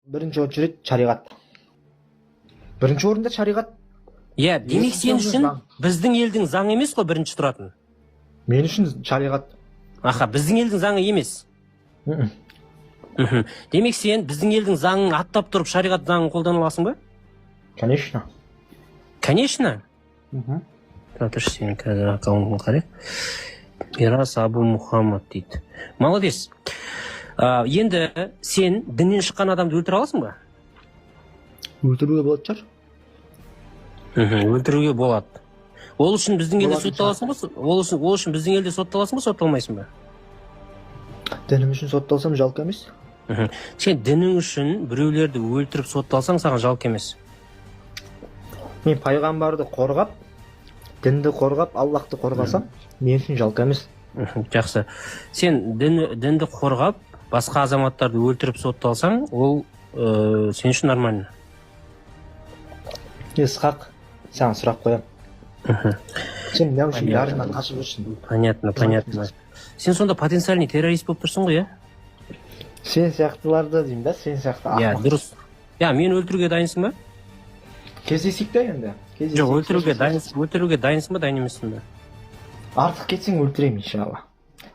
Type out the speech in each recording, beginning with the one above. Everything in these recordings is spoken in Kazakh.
бірінші очередь шариғат. Бірінші орында шариғат. Иә, демек сен үшін біздің елдің заңы емес қой бірінші тұратын. Мен үшін шариғат. Аха, біздің елдің заңы емес. Демек сен біздің елдің заңын аттап тұрып шариғат заңын қолдана аласың ба? Конечно. Конечно. Татыш сен қазір аккаунтын қарай. Мирас Абу Мухаммад дейді. Молодец. Енді сен діннен шыққан адамды өлтіре аласың ба? Өлтіруге болады шығар. Өлтіруге болады. Ол үшін біздің елде сотталасың ба? Ол үшін біздің елде сотталасың ба, сотталмайсың ба? Дінім үшін сотталсам жалко емес. Сен дінің үшін біреулерді өлтіріп сотталсаң, саған жалко емес. Мен пайғамбарды қорғап, дінді қорғап, Аллахты қорғасам, мен үшін жалко емес. Жақсы. Сен дінді қорғап, басқа азаматтарды өлтіріп сотталсаң, ол сен үшін нормально. Исхақ, саған сұрақ қоям. Сен не үшін бәрінен қашып жүрсің? Понятно. Сен сонда потенциальный террорист болып тұрсың ғой, иә? Сен сияқтыларды деймін да, сен сияқты. Иә, дұрыс. Иә, мен өлтіруге дайынсың ба? Кездесейік та енді. Жоқ, өлтіруге дайынсың ба, дайын емессің ба? Артық кетсең өлтіремін, иншалла.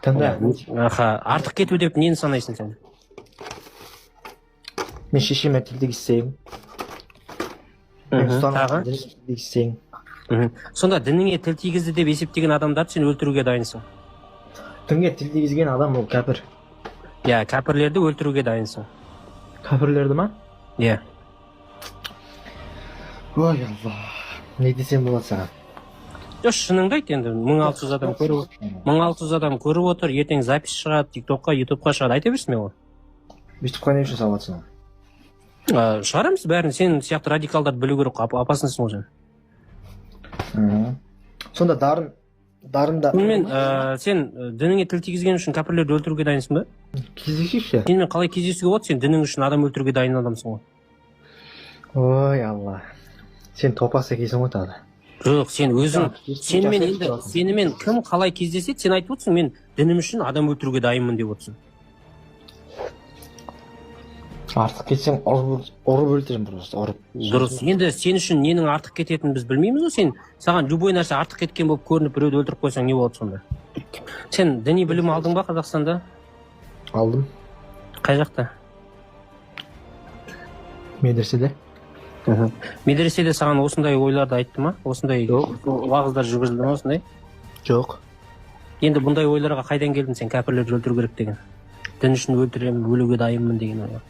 Тыңда. Аха, артық кету деп нені санайсың сен? Мен шешеме тілдегізсем. Мен ұстанамын тілдегізсең. Сонда дініңе тіл тигізді деп есептеген адамдарды сен өлтіруге дайынсың? Дінге тіл тигізген адам ол кәпір. Иә, кәпірлерді өлтіруге дайынсың. Кәпірлерді ма? Иә. Ой, Алла. Не десем болады саған? Жоқ, шыныңды айт енді. 1600 адам көріп отыр, ертең запись шығады, тиктокқа, ютубқа шығады. Айта берсін мен ғой. Ютубқа не үшін салатсың? Шығарамыз бәрін. Сен сияқты радикалдарды білу керек, опасныйсың ғой сен. Сонда дарында... Сен дініңе тіл тигізген үшін кәпірлерді өлтіруге дайынсың ба? Кездесейікші. Сенмен қалай кездесуге болады? Сен дінің үшін адам өлтіруге дайын адамсың ғой. Ой, Алла. Сен топас екенсің ғой тағы. Жоқ, сен өзің, сенімен кім қалай кездеседі, сен айтып отырсың, мен дінім үшін адам өлтіруге дайынмын деп отырсың. Артық кетсең ұрып өлтірем просто, ұрып. Дұрыс. Енді сен үшін ненің артық кететінін біз білмейміз ғой, саған любой нәрсе артық кеткен болып көрініп біреуді өлтіріп қойсаң не болады сонда? Сен діни білім алдың ба Қазақстанда? Алдым. Қай жақта? Медреседе. Медреседе саған осындай ойларды айтты ма? Осындай уағыздар жүргізілді ма осындай? Жоқ. Енді бұндай ойларға қайдан келдің сен, кәпірлерді өлтіру керек деген? Дін үшін өлтіремін, өлуге дайынмын деген ойға.